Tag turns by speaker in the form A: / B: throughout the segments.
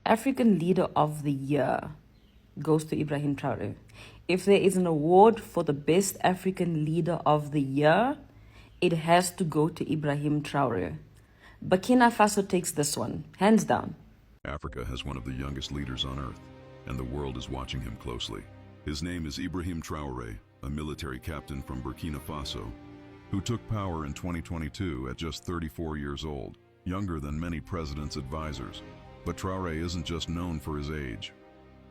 A: African Leader of the Year goes to Ibrahim Traoré. If there is an award for the best African Leader of the Year, it has to go to Ibrahim Traoré. Burkina Faso takes this one, hands down.
B: Africa has one of the youngest leaders on earth, and the world is watching him closely. His name is Ibrahim Traoré, a military captain from Burkina Faso, who took power in 2022 at just 34 years old, younger than many presidents' advisors. But Traoré isn't just known for his age.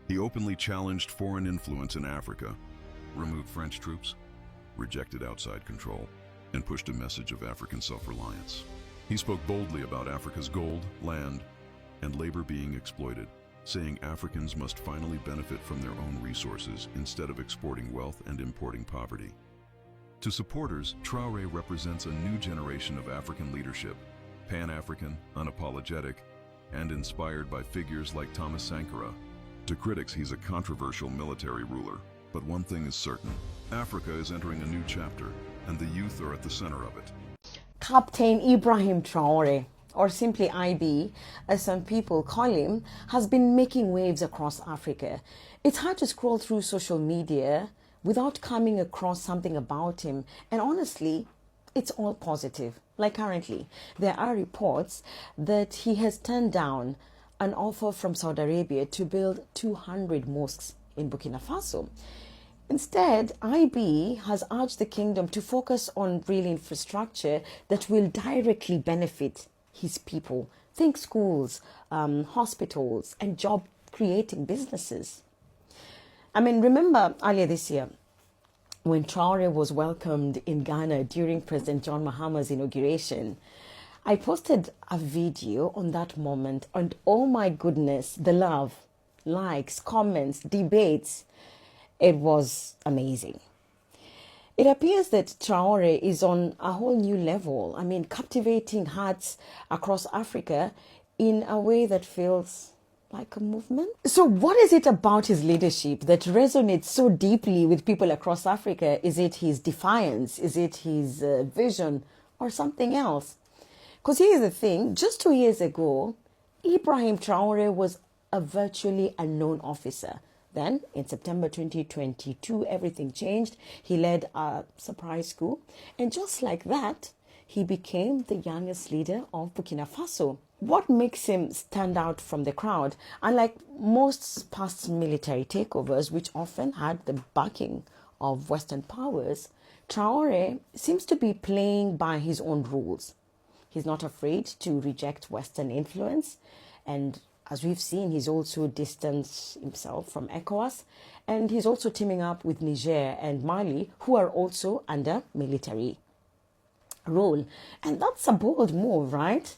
B: He openly challenged foreign influence in Africa, removed French troops, rejected outside control, and pushed a message of African self-reliance. He spoke boldly about Africa's gold, land, and labor being exploited, saying Africans must finally benefit from their own resources instead of exporting wealth and importing poverty. To supporters, Traoré represents a new generation of African leadership, pan-African, unapologetic, and inspired by figures like Thomas Sankara. To critics, he's a controversial military ruler. But one thing is certain, Africa is entering a new chapter, and the youth are at the center of it.
C: Captain Ibrahim Traoré, or simply IB, as some people call him, has been making waves across Africa. It's hard to scroll through social media without coming across something about him, and honestly, it's all positive. Like currently, there are reports that he has turned down an offer from Saudi Arabia to build 200 mosques in Burkina Faso. Instead, IB has urged the kingdom to focus on real infrastructure that will directly benefit his people. Think schools, hospitals, and job-creating businesses. I mean, remember earlier this year, when Traoré was welcomed in Ghana during President John Mahama's inauguration, I posted a video on that moment, and oh my goodness, the love, likes, comments, debates, it was amazing. It appears that Traoré is on a whole new level. I mean, captivating hearts across Africa in a way that feels like a movement. So what is it about his leadership that resonates so deeply with people across Africa? Is it his defiance? Is it his vision or something else? Because here's the thing, just 2 years ago, Ibrahim Traoré was a virtually unknown officer. Then, in September 2022, everything changed. He led a surprise coup. And just like that, he became the youngest leader of Burkina Faso. What makes him stand out from the crowd? Unlike most past military takeovers, which often had the backing of Western powers, Traoré seems to be playing by his own rules. He's not afraid to reject Western influence, and as we've seen, he's also distanced himself from ECOWAS, and he's also teaming up with Niger and Mali, who are also under military rule. And that's a bold move, right?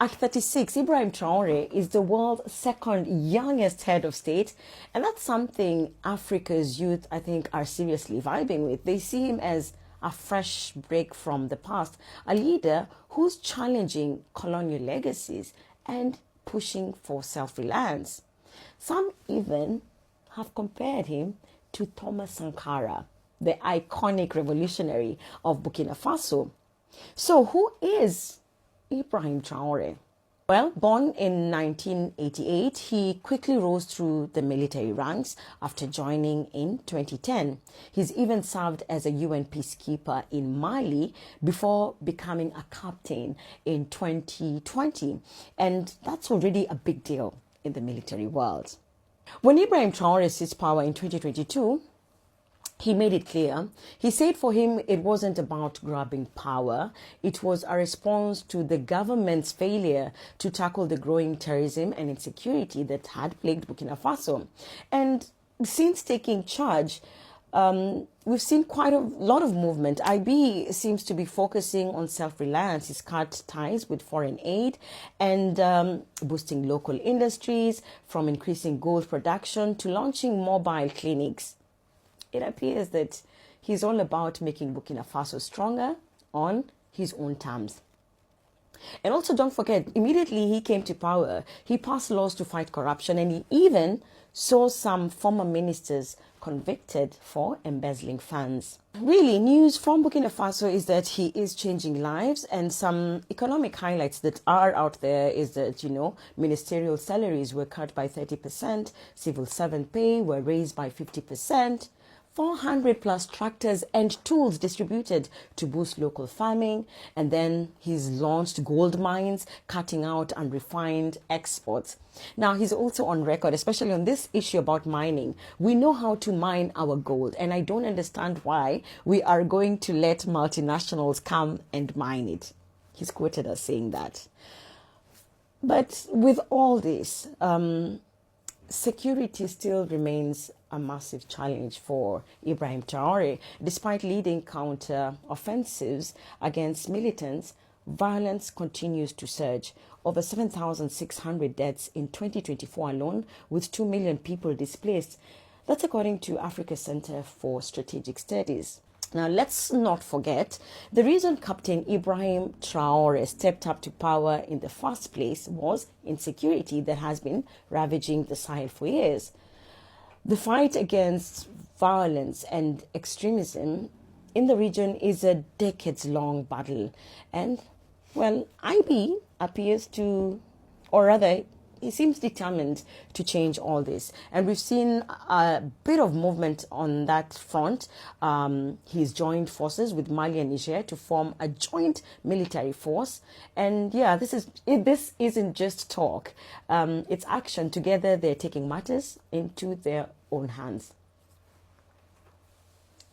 C: At 36, Ibrahim Traoré is the world's second youngest head of state, and that's something Africa's youth, I think, are seriously vibing with. They see him as a fresh break from the past, a leader who's challenging colonial legacies and pushing for self-reliance. Some even have compared him to Thomas Sankara, the iconic revolutionary of Burkina Faso. So who is Ibrahim Traoré? Well, born in 1988, he quickly rose through the military ranks after joining in 2010. He's even served as a UN peacekeeper in Mali before becoming a captain in 2020. And that's already a big deal in the military world. When Ibrahim Traoré seized power in 2022, he made it clear. He said for him, it wasn't about grabbing power. It was a response to the government's failure to tackle the growing terrorism and insecurity that had plagued Burkina Faso. And since taking charge, we've seen quite a lot of movement. IB seems to be focusing on self-reliance. He's cut ties with foreign aid and boosting local industries, from increasing gold production to launching mobile clinics. It appears that he's all about making Burkina Faso stronger on his own terms. And also, don't forget, immediately he came to power, he passed laws to fight corruption, and he even saw some former ministers convicted for embezzling funds. Really, news from Burkina Faso is that he is changing lives, and some economic highlights that are out there is that, ministerial salaries were cut by 30%, civil servant pay were raised by 50%, 400 plus tractors and tools distributed to boost local farming. And then he's launched gold mines, cutting out unrefined exports. Now, he's also on record, especially on this issue about mining. We know how to mine our gold, and I don't understand why we are going to let multinationals come and mine it. He's quoted as saying that. But with all this, security still remains a massive challenge for Ibrahim Traoré. Despite leading counter-offensives against militants, violence continues to surge. Over 7,600 deaths in 2024 alone, with 2 million people displaced. That's according to Africa Center for Strategic Studies. Now, let's not forget, the reason Captain Ibrahim Traoré stepped up to power in the first place was insecurity that has been ravaging the Sahel for years. The fight against violence and extremism in the region is a decades-long battle. And, well, IB appears to, or rather, he seems determined to change all this. And we've seen a bit of movement on that front. He's joined forces with Mali and Niger to form a joint military force. And yeah, this isn't just talk. It's action. Together, they're taking matters into their own hands.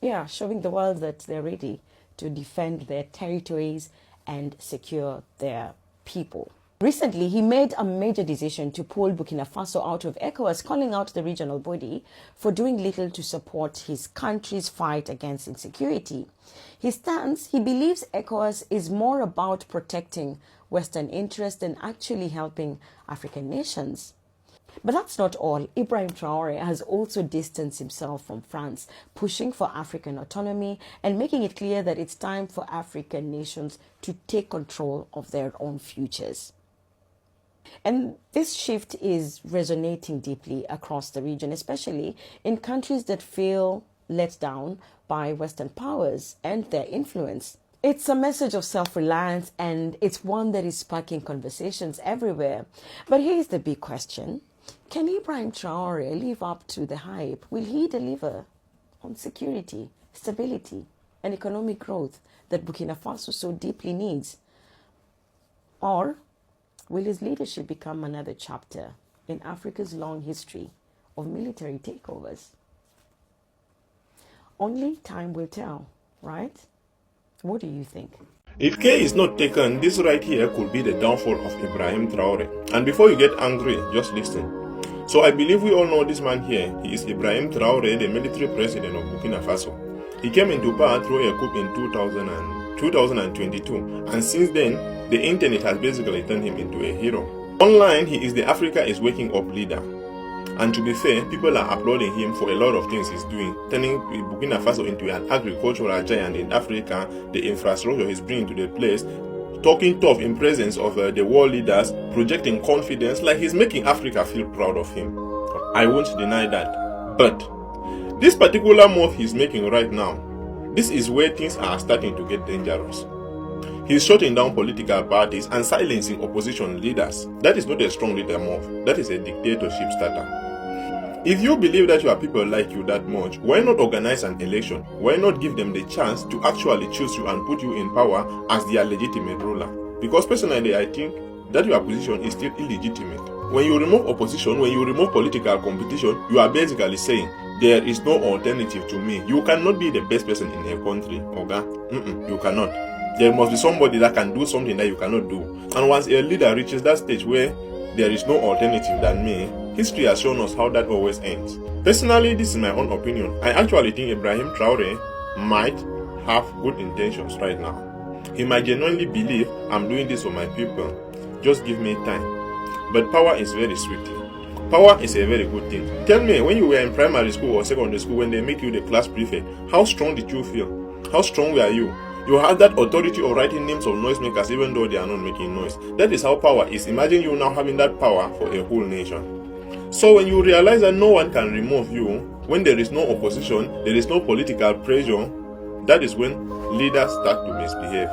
C: Yeah, showing the world that they're ready to defend their territories and secure their people. Recently, he made a major decision to pull Burkina Faso out of ECOWAS, calling out the regional body for doing little to support his country's fight against insecurity. His stance, he believes ECOWAS is more about protecting Western interests than actually helping African nations. But that's not all. Ibrahim Traoré has also distanced himself from France, pushing for African autonomy and making it clear that it's time for African nations to take control of their own futures. And this shift is resonating deeply across the region, especially in countries that feel let down by Western powers and their influence. It's a message of self-reliance, and it's one that is sparking conversations everywhere. But here's the big question. Can Ibrahim Traoré live up to the hype? Will he deliver on security, stability, and economic growth that Burkina Faso so deeply needs? Or will his leadership become another chapter in Africa's long history of military takeovers? Only time will tell, right? What do you think?
D: If K is not taken, this right here could be the downfall of Ibrahim Traoré. And before you get angry, just listen. So I believe we all know this man here. He is Ibrahim Traoré, the military president of Burkina Faso. He came into power through a coup in 2022, and since then, the internet has basically turned him into a hero. Online, he is the Africa is waking up leader. And to be fair, people are applauding him for a lot of things he's doing, turning Burkina Faso into an agricultural giant in Africa, the infrastructure he's bringing to the place, talking tough in presence of the world leaders, projecting confidence, like he's making Africa feel proud of him. I won't deny that. But this particular move he's making right now, this is where things are starting to get dangerous. He's shutting down political parties and silencing opposition leaders. That is not a strong leader move. That is a dictatorship starter. If you believe that your people like you that much, why not organize an election? Why not give them the chance to actually choose you and put you in power as their legitimate ruler? Because personally, I think that your position is still illegitimate. When you remove opposition, when you remove political competition, you are basically saying, there is no alternative to me. You cannot be the best person in a country, okay? You cannot. There must be somebody that can do something that you cannot do. And once a leader reaches that stage where there is no alternative than me, history has shown us how that always ends. Personally, this is my own opinion. I actually think Ibrahim Traoré might have good intentions right now. He might genuinely believe, I'm doing this for my people. Just give me time. But power is very sweet. Power is a very good thing. Tell me, when you were in primary school or secondary school, when they make you the class prefect, how strong did you feel? How strong were you? You have that authority of writing names of noisemakers even though they are not making noise. That is how power is. Imagine you now having that power for a whole nation. So when you realize that no one can remove you, when there is no opposition, there is no political pressure, that is when leaders start to misbehave.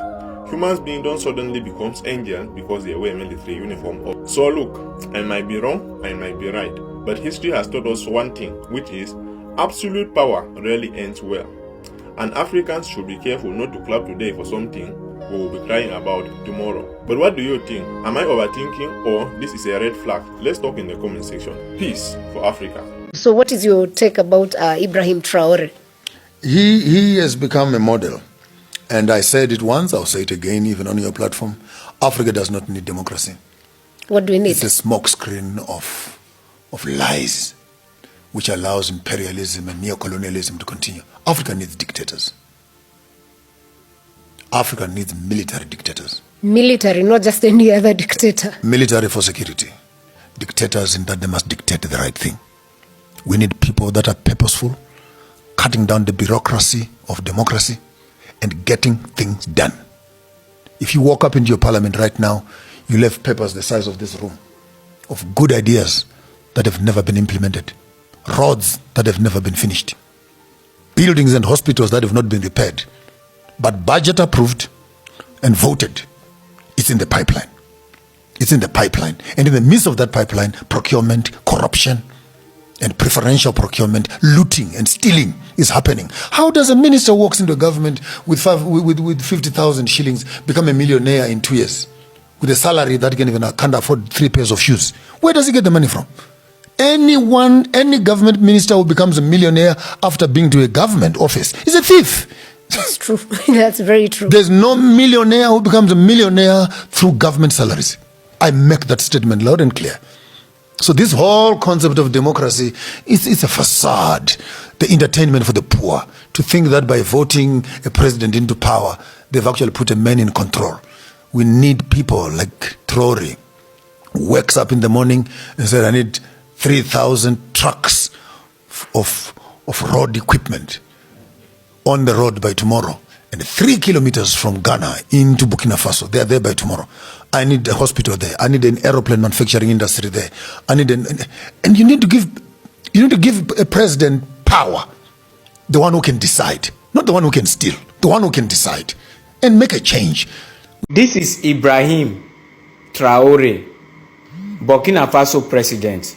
D: Humans beings don't suddenly become angels because they wear military uniform. So look, I might be wrong, I might be right, but history has taught us one thing, which is absolute power rarely ends well. And Africans should be careful not to clap today for something we will be crying about tomorrow. But what do you think? Am I overthinking or this is a red flag? Let's talk in the comment section. Peace for Africa.
E: So what is your take about Ibrahim Traoré?
F: He has become a model. And I said it once, I'll say it again, even on your platform. Africa does not need democracy.
E: What do we need?
F: It's a smokescreen of lies, which allows imperialism and neocolonialism to continue. Africa needs dictators. Africa needs military dictators.
E: Military, not just any other dictator.
F: Military for security. Dictators in that they must dictate the right thing. We need people that are purposeful, cutting down the bureaucracy of democracy, and getting things done. If you walk up into your parliament right now, you'll have papers the size of this room of good ideas that have never been implemented, roads that have never been finished, buildings and hospitals that have not been repaired, but budget approved and voted. It's in the pipeline. It's in the pipeline. And in the midst of that pipeline, procurement, corruption, and preferential procurement, looting and stealing is happening. How does a minister walks into a government with 50,000 shillings become a millionaire in 2 years with a salary that can't afford 3 pairs of shoes? Where does he get the money from? Any government minister who becomes a millionaire after being to a government office is a thief.
E: That's true. That's very true.
F: There's no millionaire who becomes a millionaire through government salaries. I make that statement loud and clear. So this whole concept of democracy is a facade, the entertainment for the poor, to think that by voting a president into power, they've actually put a man in control. We need people like Traoré, who wakes up in the morning and says, I need 3,000 trucks of road equipment on the road by tomorrow. And 3 kilometers from Ghana into Burkina Faso, they are there by tomorrow. I need a hospital there. I need an aeroplane manufacturing industry there. I need and you need to give a president power, the one who can decide, not the one who can steal, the one who can decide and make a change.
G: This is Ibrahim Traoré, Burkina Faso president.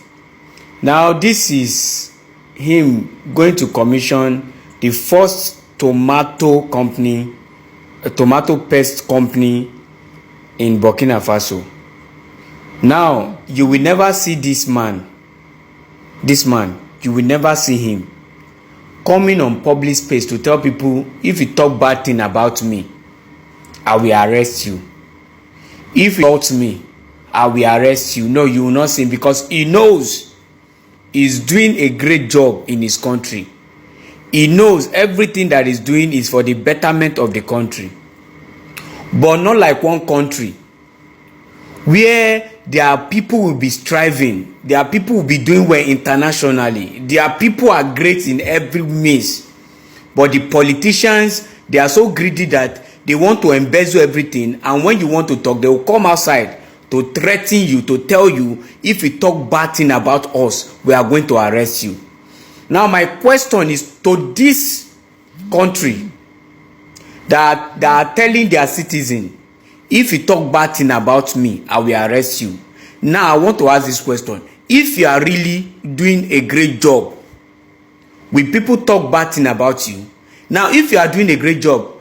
G: Now this is him going to commission the first tomato paste company in Burkina Faso. Now you will never see this man, you will never see him coming on public space to tell people, if you talk bad thing about me, I will arrest you. If you insult me, I will arrest you. No, you will not see him, because he knows he's doing a great job in his country. He knows everything that he's doing is for the betterment of the country. But not like one country where their people will be striving, their people will be doing well internationally, their people are great in every means, but the politicians, they are so greedy that they want to embezzle everything, and when you want to talk, they will come outside to threaten you, to tell you, if you talk bad thing about us, we are going to arrest you. Now my question is to this country that are telling their citizen, if you talk bad thing about me, I will arrest you. Now I want to ask this question. If you are really doing a great job, will people talk bad thing about you? Now if you are doing a great job,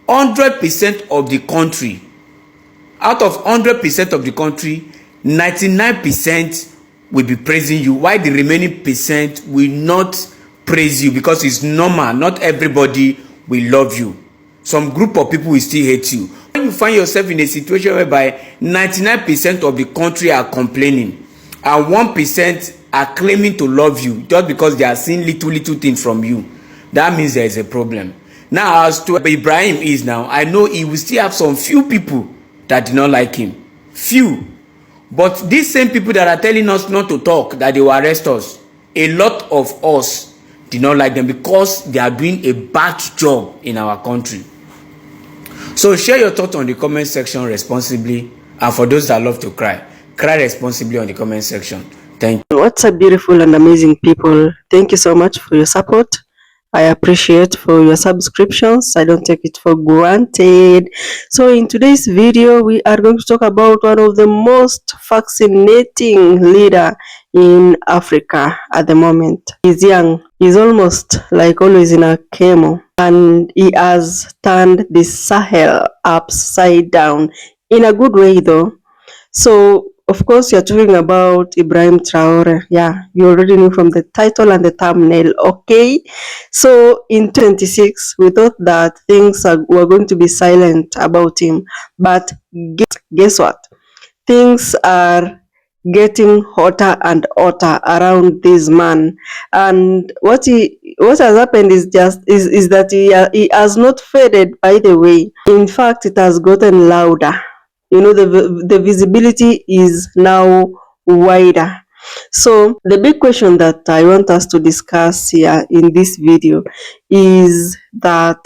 G: 100% of the country, out of 100% of the country, 99% will be praising you, while the remaining percent will not praise you, because it's normal. Not everybody will love you. Some group of people will still hate you. When you find yourself in a situation whereby 99% of the country are complaining and 1% are claiming to love you just because they are seeing little things from you, that means there is a problem. Now, as to Ibrahim is now, I know he will still have some few people that do not like him. Few. But these same people that are telling us not to talk, that they will arrest us, a lot of us do not like them because they are doing a bad job in our country. So share your thoughts on the comment section responsibly, and for those that love to cry, cry responsibly on the comment section. Thank you.
H: What's up, beautiful and amazing people? Thank you so much for your support. I appreciate for your subscriptions. I don't take it for granted. So in today's video, we are going to talk about one of the most fascinating leader in Africa at the moment. He's young. He's almost like always in a chemo, and he has turned the Sahel upside down in a good way though. So, of course, you're talking about Ibrahim Traoré. Yeah, you already knew from the title and the thumbnail. Okay. So, in 26, we thought that were going to be silent about him. But guess what? Things are getting hotter and hotter around this man, and what has happened is that he has not faded. By the way, in fact, it has gotten louder. The visibility is now wider. So the big question that I want us to discuss here in this video is that,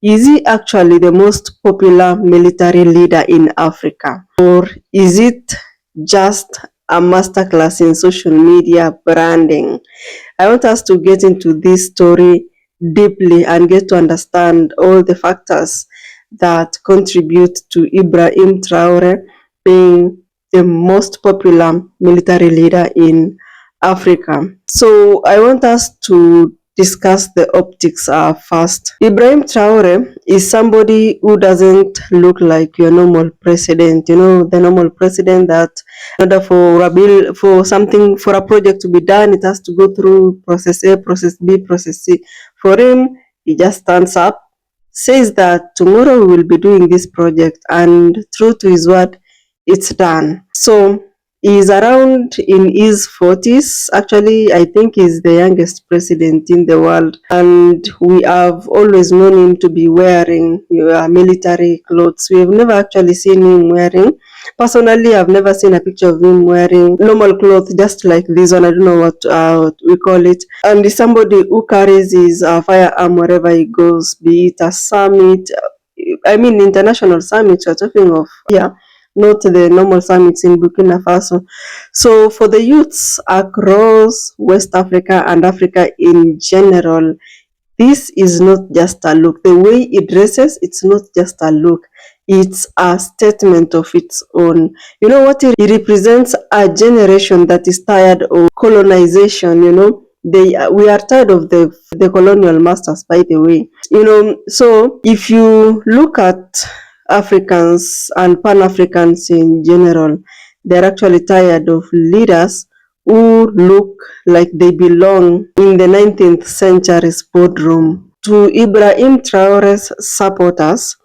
H: is he actually the most popular military leader in Africa, or is it just a masterclass in social media branding? I want us to get into this story deeply and get to understand all the factors that contribute to Ibrahim Traoré being the most popular military leader in Africa. So I want us to discuss the optics first. Ibrahim Traoré is somebody who doesn't look like your normal president. The normal president that in order for a bill, for a project to be done, it has to go through process A, process B, process C. For him, he just stands up, says that tomorrow we will be doing this project, and true to his word, it's done. So he's around in his 40s. Actually, I think he's the youngest president in the world, and we have always known him to be wearing military clothes. We have never actually seen him wearing, personally, I've never seen a picture of him wearing normal clothes just like this one. I don't know what we call it. And he's somebody who carries his firearm wherever he goes, be it a summit, international summits we're talking of. Yeah, not the normal summits in Burkina Faso. So for the youths across West Africa and Africa in general, this is not just a look. The way he dresses, it's not just a look. It's a statement of its own. You know what? He represents a generation that is tired of colonization. We are tired of the colonial masters, by the way. So if you look at Africans and Pan-Africans in general, they're actually tired of leaders who look like they belong in the 19th century's boardroom. To Ibrahim Traoré's supporters,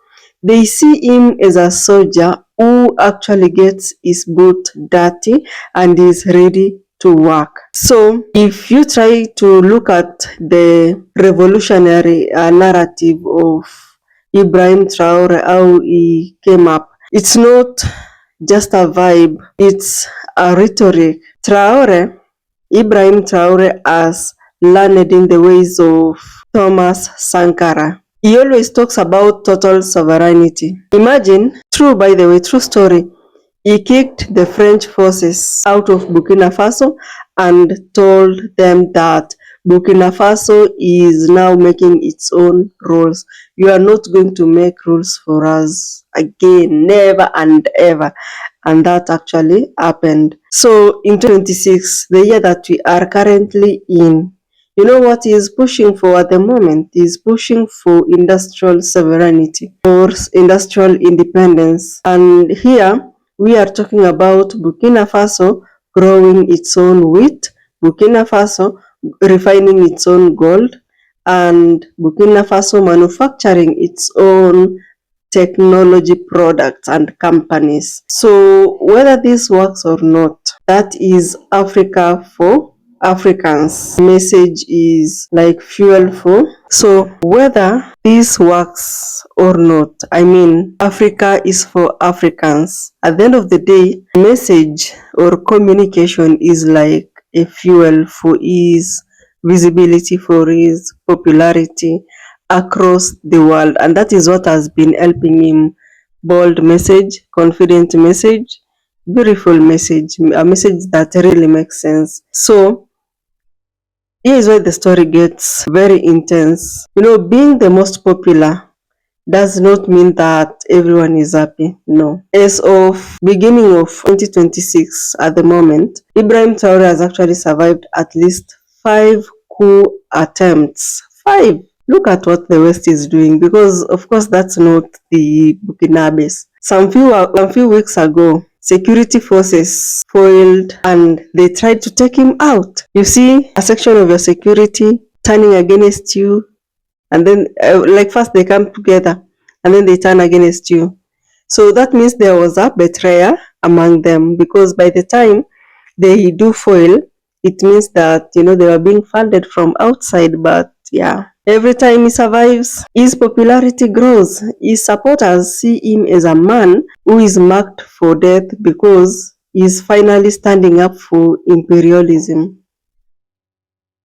H: they see him as a soldier who actually gets his boot dirty and is ready to work. So if you try to look at the revolutionary narrative of Ibrahim Traoré, how he came up, it's not just a vibe, it's a rhetoric. Ibrahim Traoré has learned in the ways of Thomas Sankara. He always talks about total sovereignty. Imagine, true story, he kicked the French forces out of Burkina Faso and told them that Burkina Faso is now making its own rules. You are not going to make rules for us again, never and ever. And that actually happened. So in 2026, the year that we are currently in, you know what he is pushing for at the moment? He is pushing for industrial sovereignty or industrial independence. And here we are talking about Burkina Faso growing its own wheat, Burkina Faso refining its own gold, and Burkina Faso manufacturing its own technology products and companies. So whether this works or not, that is Africa for Africans. Message is like fuel for. So whether this works or not, Africa is for Africans. At the end of the day, message or communication is like a fuel for his visibility, for his popularity, across the world, and that is what has been helping him. Bold message, confident message, beautiful message, a message that really makes sense. So here is where the story gets very intense. Being the most popular does not mean that everyone is happy. No. As of beginning of 2026, at the moment, Ibrahim Traoré has actually survived at least 5 coup attempts. 5. Look at what the West is doing, because of course that's not the Burkinabes. Some few weeks ago, security forces foiled and they tried to take him out. You see a section of your security turning against you, and then like first they come together and then they turn against you. So that means there was a betrayal among them, because by the time they do foil, it means that they were being funded from outside. But yeah, every time he survives, his popularity grows. His supporters see him as a man who is marked for death, because he's finally standing up for imperialism.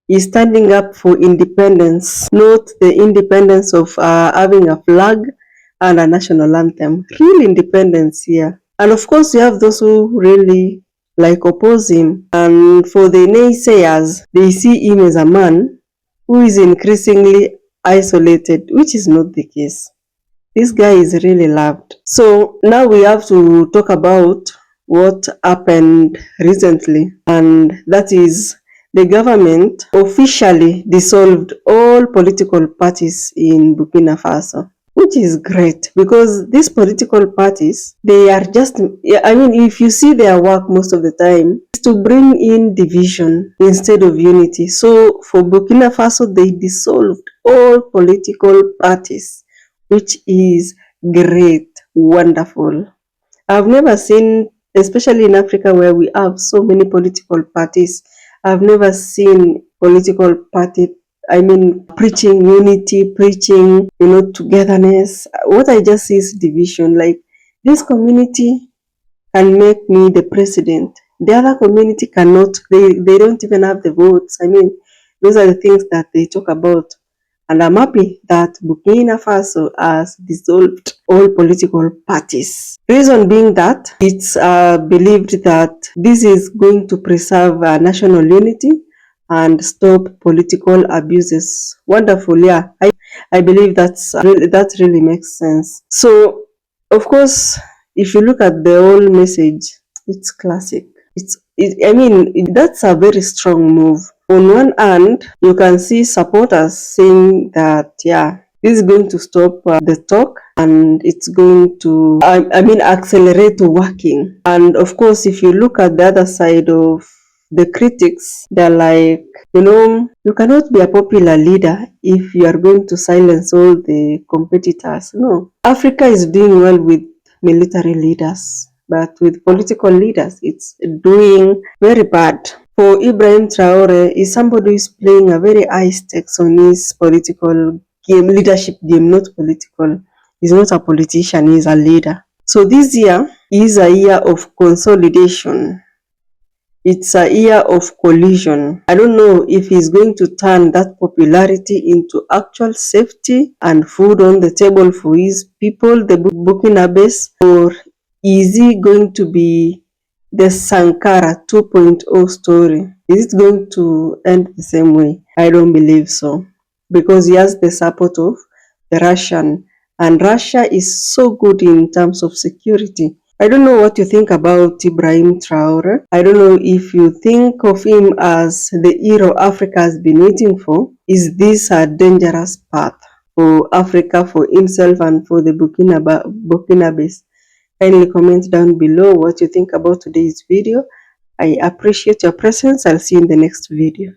H: He's standing up for independence, not the independence of having a flag and a national anthem. Real independence here. And of course, you have those who really oppose him. And for the naysayers, they see him as a man who is increasingly isolated, which is not the case. This guy is really loved. So now we have to talk about what happened recently, and that is the government officially dissolved all political parties in Burkina Faso, which is great, because these political parties, they are just, if you see their work most of the time, is to bring in division instead of unity. So for Burkina Faso, they dissolved all political parties, which is great, wonderful. I've never seen, especially in Africa where we have so many political parties, I've never seen political party, preaching unity, preaching, togetherness. What I just see is division. Like, this community can make me the president. The other community cannot. They don't even have the votes. Those are the things that they talk about. And I'm happy that Burkina Faso has dissolved all political parties. Reason being that it's believed that this is going to preserve national unity and stop political abuses. Wonderful, yeah. I believe that really makes sense. So, of course, if you look at the whole message, it's classic. That's a very strong move. On one hand, you can see supporters saying that, yeah, this is going to stop the talk, and it's going to, accelerate working. And of course, if you look at the other side of the critics, they're like, you cannot be a popular leader if you are going to silence all the competitors. No. Africa is doing well with military leaders, but with political leaders, it's doing very bad. For Ibrahim Traoré, is somebody who is playing a very high stakes on his political game, leadership game, not political. He's not a politician, he's a leader. So this year is a year of consolidation. It's a year of collision. I don't know if he's going to turn that popularity into actual safety and food on the table for his people, the Burkinabes, or is he going to be the Sankara 2.0 story? Is it going to end the same way? I don't believe so, because he has the support of the Russian, and Russia is so good in terms of security. I don't know what you think about Ibrahim Traoré. I don't know if you think of him as the hero Africa has been waiting for. Is this a dangerous path for Africa, for himself, and for the Burkinabes? Kindly comment down below what you think about today's video. I appreciate your presence. I'll see you in the next video.